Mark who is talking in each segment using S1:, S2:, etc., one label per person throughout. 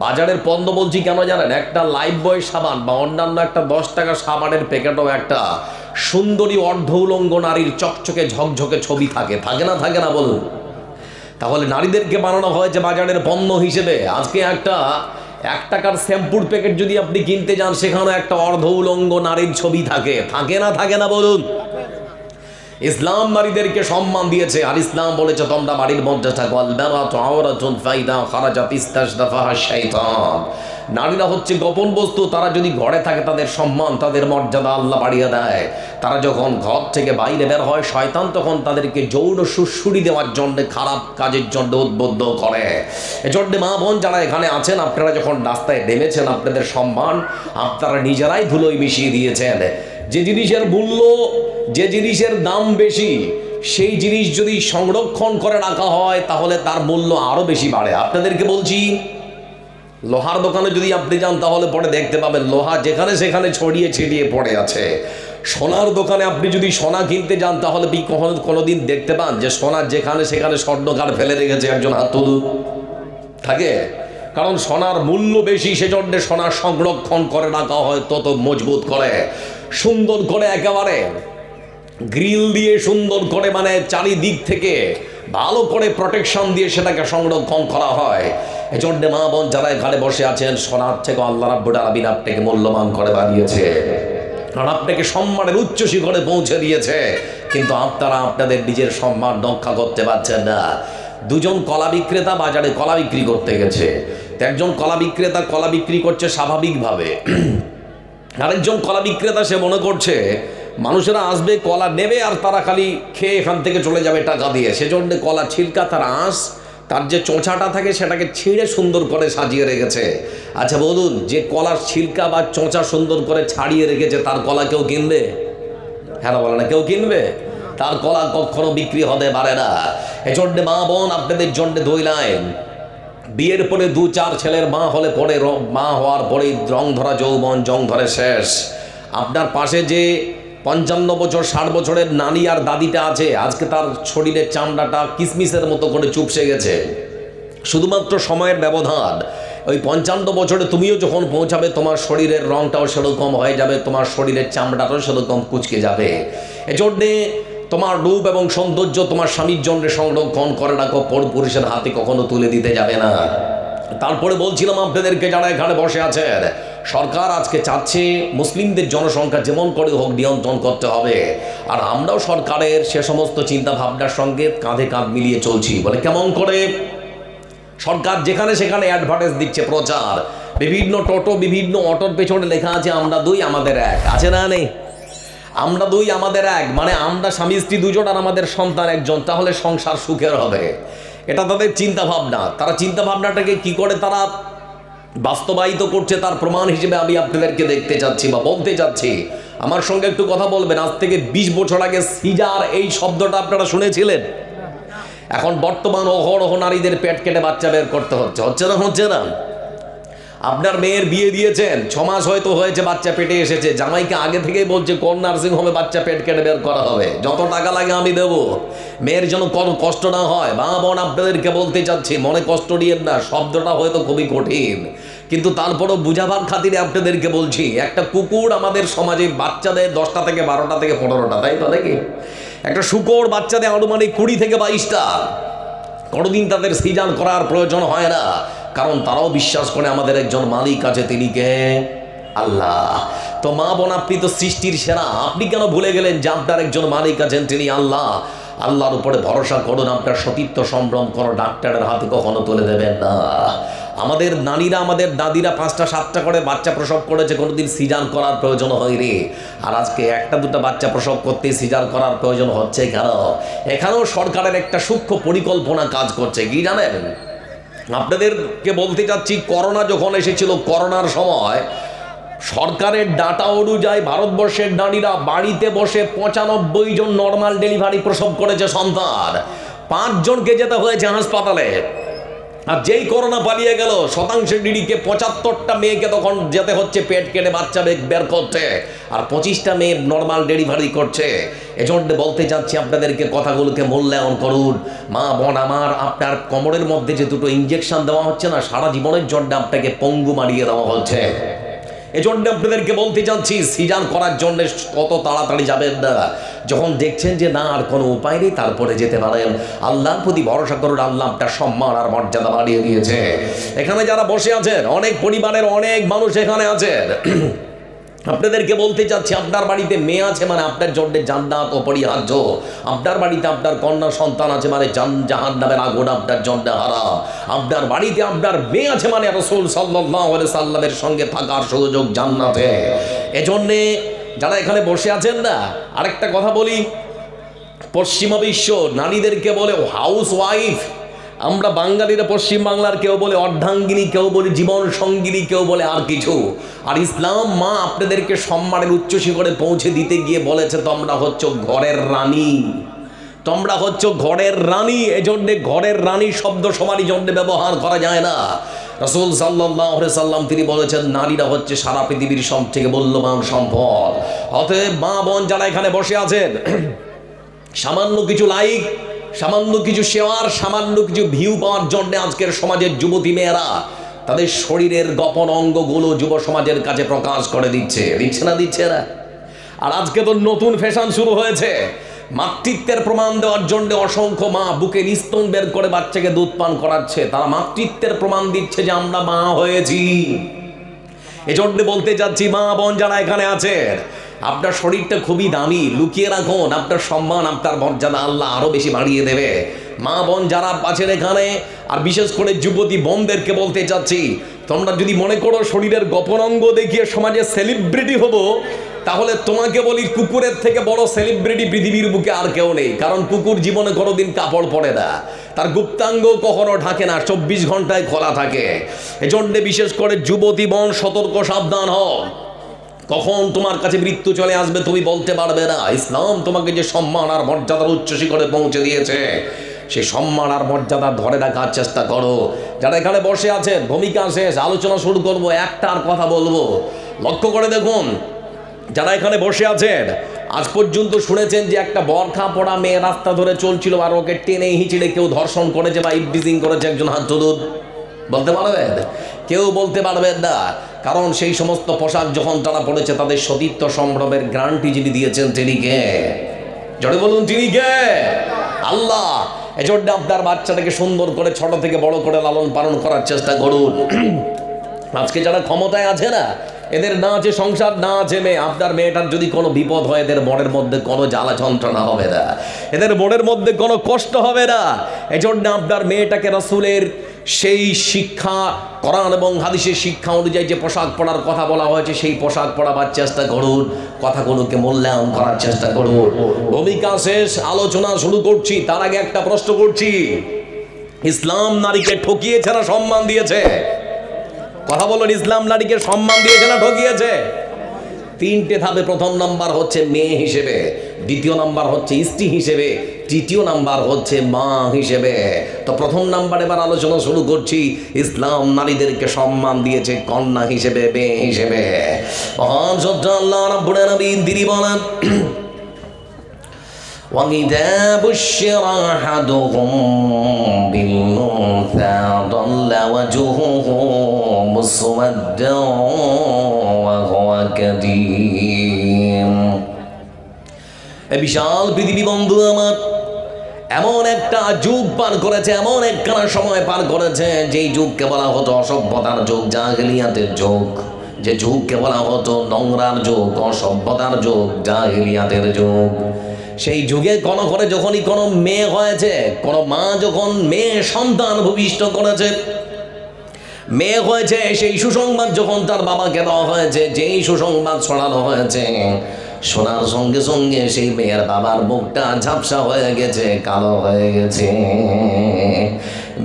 S1: বাজারের পণ্য বলছি কেন জানেন? একটা লাইফ বয় সাবান বা অন্যান্য একটা 10 টাকা সাবানের প্যাকেটও একটা সুন্দরী অর্ধ উলঙ্গ নারীর চকচকে ঝকঝকে ছবি থাকে, থাকে না থাকে না বলুন? তাহলে নারীদেরকে বানানো হয়েছে বাজারের পণ্য হিসেবে। আজকে একটা 1 টাকার শ্যাম্পুর প্যাকেট যদি আপনি কিনতে যান, সেখানে একটা অর্ধ উলঙ্গ নারীর ছবি থাকে, থাকে না থাকে না বলুন? ইসলাম নারীদেরকে সম্মান দিয়েছে, আর ইসলাম বলেছে তোমরা বাড়ির মধ্যে থাকো। নারীরা হচ্ছে গোপন বস্তু, তারা যদি ঘরে থাকে তাদের সম্মান, তাদের মর্যাদা আল্লাহ বাড়িয়ে দেয়। তারা যখন ঘর থেকে বাইরে বের হয়, শয়তান তখন তাদেরকে যৌন সুড়সুড়ি দেওয়ার জন্য, খারাপ কাজের জন্য উদ্বুদ্ধ করে। এজন্য মা বোন যারা এখানে আছেন, আপনারা যখন রাস্তায় নেমেছেন, আপনাদের সম্মান আপনারা নিজেরাই ধুলোয় মিশিয়ে দিয়েছেন। যে জিনিসের মূল্য, যে জিনিসের দাম বেশি, সেই জিনিস যদি সংরক্ষণ করে রাখা হয় তাহলে তার মূল্য আরো বেশি বাড়ে। আপনাদেরকে বলছি, লোহার দোকানে যদি আপনি যান তাহলে পরে দেখতে পাবেন লোহা যেখানে সেখানে ছড়িয়ে ছিটিয়ে পড়ে আছে। সোনার দোকানে আপনি যদি সোনা কিনতে যান তাহলে কি কোনোদিন দেখতে পান যে সোনা যেখানে সেখানে স্বর্ণকার ফেলে রেখেছে একজন হাত তুলুন? থাকে? কারণ সোনার মূল্য বেশি, সেজন্য সোনা সংরক্ষণ করে রাখা হয় তত মজবুত করে, সুন্দর করে, একেবারে গ্রিল দিয়ে সুন্দর করে, মানে চারিদিক থেকে ভালো করে প্রোটেকশন দিয়ে সেটাকে সংরক্ষণ করা হয়। এজন্য মা বোন যারা এখানে বসে আছেন, সোনার থেকে আল্লাহ রাব্বুল আলামিন আপনাকে মূল্যবান করে বানিয়েছে, আর আপনাকে সম্মানের উচ্চ শিখরে পৌঁছে দিয়েছে, কিন্তু আপনারা আপনাদের নিজের সম্মান রক্ষা করতে পারছেন না। দুজন কলা বিক্রেতা বাজারে কলা বিক্রি করতে গেছে। একজন কলা বিক্রেতা কলা বিক্রি করছে স্বাভাবিকভাবে, আরেকজন কলা বিক্রেতা সে মনে করছে মানুষেরা আসবে, কলা নেবে, আর তারা খালি খেয়ে এখান থেকে চলে যাবে টাকা দিয়ে। সেজন্য কলা ছিলকা, তার আঁশ, তার যে চোঁচাটা থাকে সেটাকে ছিঁড়ে সুন্দর করে সাজিয়ে রেখেছে। আচ্ছা বলুন, যে কলার ছিলকা বা চোঁচা সুন্দর করে ছাড়িয়ে রেখেছে তার কলা কেউ কিনবে? হ্যাঁ বলে না, কেউ কিনবে? তার কলা কখনো বিক্রি হতে পারে না। এজন্য মা বোন, আপনাদের জন্য 2 লাইন। বিয়ের পরে 2-4 ছেলের মা হলে পরে, মা হওয়ার পরেই রং ধরা যৌবন, জং ধরে শেষ। আপনার পাশে যে 55 বছর 60 বছরের নানি আর দাদিটা আছে, আজকে তার শরীরের চামড়াটা কিসমিসের মতো করে চুপসে গেছে, শুধুমাত্র সময়ের ব্যবধান। ওই 55 বছরে তুমিও যখন পৌঁছাবে, তোমার শরীরের রংটাও সেরকম হয়ে যাবে, তোমার শরীরের চামড়াটাও সেরকম কুচকে যাবে। এজন্যে তোমার রূপ এবং সৌন্দর্য তোমার স্বামীর জন্য সংরক্ষণ করে রাখো, পরপুরুষের হাতে কখনো তুলে দিতে যাবে না। তারপরে বলছিলাম আপনাদেরকে, যারা এখানে বসে আছেন, সরকার আজকে চাচ্ছে মুসলিমদের জনসংখ্যা যেমন করে হোক নিয়ন্ত্রণ করতে হবে, আর আমরাও সরকারের সে সমস্ত চিন্তা ভাবনার সঙ্গে কাঁধে কাঁধ মিলিয়ে চলছি। বলে কেমন করে? সরকার যেখানে সেখানে অ্যাডভার্টাইজ দিচ্ছে, প্রচার, বিভিন্ন টোটো, বিভিন্ন অটোর পেছনে লেখা আছে আমরা 2 আমাদের 1, আছে না নেই? আমরা 2 আমাদের 1, মানে আমরা স্বামী স্ত্রী 2 জন আর আমাদের সন্তান 1 জন, তাহলে সংসার সুখের হবে। এটা তাদের চিন্তা ভাবনা। তারা চিন্তা ভাবনাটাকে কি করে তারা বাস্তবায়িত করছে তার প্রমাণ হিসেবে আমি আপনাদেরকে দেখতে চাচ্ছি বা বলতে চাচ্ছি। আমার সঙ্গে একটু কথা বলবেন। আজ থেকে 20 বছর আগে সিজার এই শব্দটা আপনারা শুনেছিলেন? এখন বর্তমান অহরহ নারীদের পেট কেটে বাচ্চা বের করতে হচ্ছে, হচ্ছে না? হচ্ছে না? আপনার মেয়ের বিয়ে দিয়েছেন, 6 মাস হয়তো হয়েছে, বাচ্চা পেটে এসেছে, জামাইকে আগে থেকেই বলছে কোন নার্সিং হোমে বাচ্চা পেট কেটে বের করা হবে, যত টাকা লাগে আমি দেবো, মেয়ের যেন কোনো কষ্ট না হয়। মা বোন, আপনাদেরকে বলতে চাচ্ছি, মনে কষ্ট নিয়েন না, শব্দটা হয়তো খুবই কঠিন, কিন্তু তারপরও বুঝাবার খাতিরে আপনাদেরকে বলছি। একটা কুকুর আমাদের সমাজে বাচ্চা দেয় 10টা থেকে 12টা থেকে 15টা, তাই তো নাকি? একটা শূকর বাচ্চা দেয় আনুমানিক 20 থেকে 22টা। কোনোদিন তাদের সিজার করার প্রয়োজন হয় না, কারণ তারাও বিশ্বাস করে আমাদের একজন মালিক আছে, তিনি কে? আল্লাহ। তো মা বোন, আপনি তো সৃষ্টির সেরা, আপনি কেন ভুলে গেলেন যে আপনার একজন মালিক আছেন, তিনি আল্লাহ? আল্লাহর উপরে ভরসা করুন, আপনার সতীত্ব সম্ভ্রম কোনো ডাক্তারের হাতে কখনো তুলে দেবেন না। আমাদের নানীরা, আমাদের দাদিরা 5টা 7টা করে বাচ্চা প্রসব করেছে, কোনোদিন সিজার করার প্রয়োজন হয়নি। আর আজকে 1টা 2টা বাচ্চা প্রসব করতে সিজার করার প্রয়োজন হচ্ছে কেন? এখানেও সরকারের একটা সূক্ষ্ম পরিকল্পনা কাজ করছে। কি জানেন? আপনাদেরকে বলতে চাচ্ছি, করোনা যখন এসেছিল, করোনার সময় সরকারের ডাটা অনুযায়ী ভারতবর্ষের নারীরা বাড়িতে বসে 95 জন নর্মাল ডেলিভারি প্রসব করেছে সন্তান, 5 জনকে যেতে হয়েছে হাসপাতালে। আর যেই করোনা পালিয়ে গেল শতাংশের ডিডিকে 75টা মেয়েকে তখন যেতে হচ্ছে পেট কেটে বাচ্চা বের করতে, আর 25টা মেয়ে নর্মাল ডেলিভারি করছে। এজন্য বলতে চাচ্ছি আপনাদেরকে কথাগুলোকে মূল্যায়ন করুন। মা বোন আমার, আপনার কোমরের মধ্যে যে দুটো ইঞ্জেকশন দেওয়া হচ্ছে না, সারা জীবনের জন্য আপনাকে পঙ্গু মারিয়ে দেওয়া হচ্ছে। এজন্য আপনাদেরকে বলতে চাচ্ছি সিজান করার জন্য কত তাড়াতাড়ি যাবেন না। যখন দেখছেন যে না আর কোনো উপায় নেই, তারপরে যেতে পারেন। আল্লাহর প্রতি ভরসা করুন, আল্লাহ আপনার সম্মান আর মর্যাদা বাড়িয়ে দিয়েছে। এখানে যারা বসে আছেন, অনেক পরিবারের অনেক মানুষ এখানে আছেন। আপনাদেরকে বলতে চাচ্ছি, আপনার বাড়িতে মেয়ে আছে মানে আপনার জন্য জান্নাত অপরিহার্য। আপনার বাড়িতে আপনার কন্যা সন্তান আছে মানে জাহান্নামের আগুন আপনার জন্য হারাম। আপনার বাড়িতে আপনার মেয়ে আছে মানে রাসূল সাল্লাল্লাহু আলাইহি সাল্লামের সঙ্গে থাকার সুযোগ জান্নাতে। এজন্যে যারা এখানে বসে আছেন না, আরেকটা কথা বলি, পশ্চিমা বিশ্ব নারীদেরকে বলে হাউস ওয়াইফ। আমরা বাঙালিরা পশ্চিম বাংলার কেউ বলে অর্ধাঙ্গিনী, কেউ বলে জীবন সঙ্গিনী, কেউ বলে আর কিছু। আর ইসলাম মা আপনাদেরকে সম্মানের উচ্চ শিখরে পৌঁছে দিতে গিয়ে বলেছে তোমরা হচ্ছে ঘরের রানী, তোমরা হচ্ছে ঘরের রানী। এজন্য ঘরের রানী শব্দ সমানই জন্য ব্যবহার করা যায় না। রাসূল সাল্লাল্লাহু আলাইহি সাল্লাম তিনি বলেছেন নারীরা হচ্ছে সারা পৃথিবীর সবথেকে মূল্যবান সম্পদ। অতএব মা বোন যারা এখানে বসে আছেন, সামান্য কিছু লাইক, সামান্য কিছু শেয়ার, সামান্য কিছু ভিউ পাওয়ার জন্য আজকের সমাজের যুবতী মেয়েরা তাদের শরীরের গোপন অঙ্গগুলো যুব সমাজের কাছে প্রকাশ করে দিচ্ছে না? আর আজকে তো নতুন ফ্যাশন শুরু হয়েছে, মাতৃত্বের প্রমাণ দেওয়ার জন্য অসংখ্য মা বুকের স্তন বের করে বাচ্চাকে দুধ পান করাচ্ছে। তারা মাতৃত্বের প্রমাণ দিচ্ছে যে আমরা মা হয়েছি। এজন্য বলতে চাচ্ছি মা বোন যারা এখানে আছেন, আপনার শরীরটা খুবই দামি, লুকিয়ে রাখুন, আপনার সম্মান আপনার মর্যাদা আল্লাহ আরো বেশি বাড়িয়ে দেবে। মা বোন যারা আছেন এখানে, আর বিশেষ করে যুবতী বোনদেরকে বলতে চাচ্ছি, তোমরা যদি মনে করো শরীরের গোপন অঙ্গ দেখিয়ে সমাজে সেলিব্রিটি হব, তাহলে তোমাকে বলি কুকুরের থেকে বড় সেলিব্রিটি পৃথিবীর বুকে আর কেউ নেই। কারণ কুকুর জীবনে কোনোদিন কাপড় পরে না, তার গুপ্তাঙ্গ কখনো ঢাকে না, 24 ঘন্টায় খোলা থাকে। এজন্য বিশেষ করে যুবতী বোন সতর্ক সাবধান হও, কখন তোমার কাছে মৃত্যু চলে আসবে তুমি বলতে পারবে না। ইসলাম তোমাকে যে সম্মান আর মর্যাদার উচ্চ শিখরে পৌঁছে দিয়েছে, সেই সম্মান আর মর্যাদা ধরে রাখার চেষ্টা করো। যারা এখানে বসে আছেন, ভূমিকা শেষ, আলোচনা শুরু করবো, একটা আর কথা বলবো। লক্ষ্য করে দেখুন, যারা এখানে বসে আছেন, আজ পর্যন্ত শুনেছেন যে একটা বরখা পড়া মেয়ে রাস্তা ধরে চলছিল আর ওকে টেনে হিঁচড়ে কেউ ধর্ষণ করেছে বা ইভটিজিং করেছে? একজন হাত তুলুন। বলতে পারবেন? কেউ বলতে পারবেন না। কারণ সেই সমস্ত পোশাক যখন তারা পড়েছে, তাদের সতীত্ব সম্ভ্রমের গ্যারান্টি যিনি দিয়েছেন তিনি কে? জোরে বলুন, তিনি কে? আল্লাহ। এজন্য আপনার বাচ্চাটাকে সুন্দর করে ছোট থেকে বড় করে লালন পালন করার চেষ্টা করুন। আজকে যারা ক্ষমতায় আছে না, এদের না আছে সংসার, না আছে মেয়ে। আপনার মেয়েটার যদি কোনো বিপদ হয়, এদের মনের মধ্যে কোনো জ্বালা যন্ত্রণা হবে না, এদের মনের মধ্যে কোনো কষ্ট হবে না। এজন্য আপনার মেয়েটাকে রাসূলের সেই শিক্ষা, কোরআন এবং হাদিসের শিক্ষা অনুযায়ী যে পোশাক পরার কথা বলা হয়েছে, সেই পোশাক পরাবার চেষ্টা করুন, কথাগুলোকে মূল্যায়ন করার চেষ্টা করুন। ভূমিকা শেষ, আলোচনা শুরু করছি। তার আগে একটা প্রশ্ন করছি, ইসলাম নারীকে ঠকিয়েছে না সম্মান দিয়েছে? কথা বলুন, ইসলাম নারীকে সম্মান দিয়েছে না ঠকিয়েছে? 3টে ধাপে। প্রথম নাম্বার হচ্ছে মেয়ে হিসেবে, দ্বিতীয় নাম্বার হচ্ছে স্ত্রী হিসেবে, তৃতীয় নাম্বার হচ্ছে মা হিসেবে। তো প্রথম নাম্বার এবার আলোচনা শুরু করছি। ইসলাম নারীদেরকে সম্মান দিয়েছে কন্যা হিসেবে, মেয়ে হিসেবে। মহান সত্য আল্লাহ রাব্বুল আলামিন তিনি বলেন, وَإِذَا بُشِّرَ أَحَدُهُم بِالْأُنثَىٰ ظَلَّ وَجْهُهُ مُسْوَدًّا وَهُوَ كَظِيمٌ। এ বিশাল পৃথিবী বন্ধু আমার এমন একটা যুগ পার করেছে, এমন একখানা সময় পার করেছে, যেই যুগকে বলা হতো অসভ্যতার যুগ, জাহেলিয়াতের যুগ। যে যুগকে বলা হতো নোংরার যুগ, অসভ্যতার যুগ, জাহেলিয়াতের যুগ। সেই যুগে কোনো ঘরে যখনই কোনো মেয়ে হয়েছে, কোনো মা যখন মেয়ে সন্তান ভূমিষ্ঠ করেছে, মেয়ে হয়েছে, সেই সুসংবাদ যখন তার বাবাকে দেওয়া হয়েছে, যেই সুসংবাদ ছড়ানো হয়েছে, শোনার সঙ্গে সঙ্গে সেই মেয়ের বাবার মুখটা ঝাপসা হয়ে গেছে, কালো হয়ে গেছে,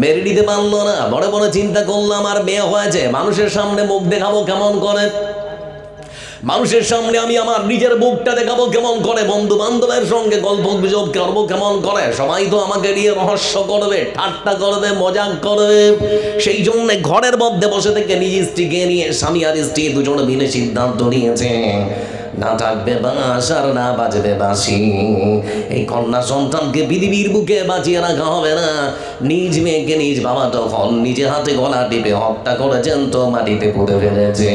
S1: মেরে নিতে পারলো না। বড় বড় চিন্তা করলাম, আর মেয়ে হয়েছে, মানুষের সামনে মুখ দেখাবো কেমন করে? মানুষের সামনে আমি আমার নিজের মুখটা দেখাবো কেমন করে, বন্ধু বান্ধবের সঙ্গে গল্প গুজব করবো কেমন করে, সবাই তো আমাকে নিয়ে রহস্য করবে, ঠাট্টা করবে, মজাক করবে। সেই জন্য ঘরের মধ্যে বসে থেকে নিজ স্ত্রীকে নিয়ে স্বামী আর স্ত্রী দুজনে মিলে সিদ্ধান্ত নিয়েছে, না থাকবে বাঁশ আর না বাজবে বাঁশি। এই কন্যা সন্তানকে পৃথিবীর বুকে বাঁচিয়ে রাখা হবে না। নিজ মেয়েকে নিজ বাবা তখন নিজে হাতে গলা টিপে হত্যা করেছেন, তো মাটিতে পুঁতে ফেলেছে।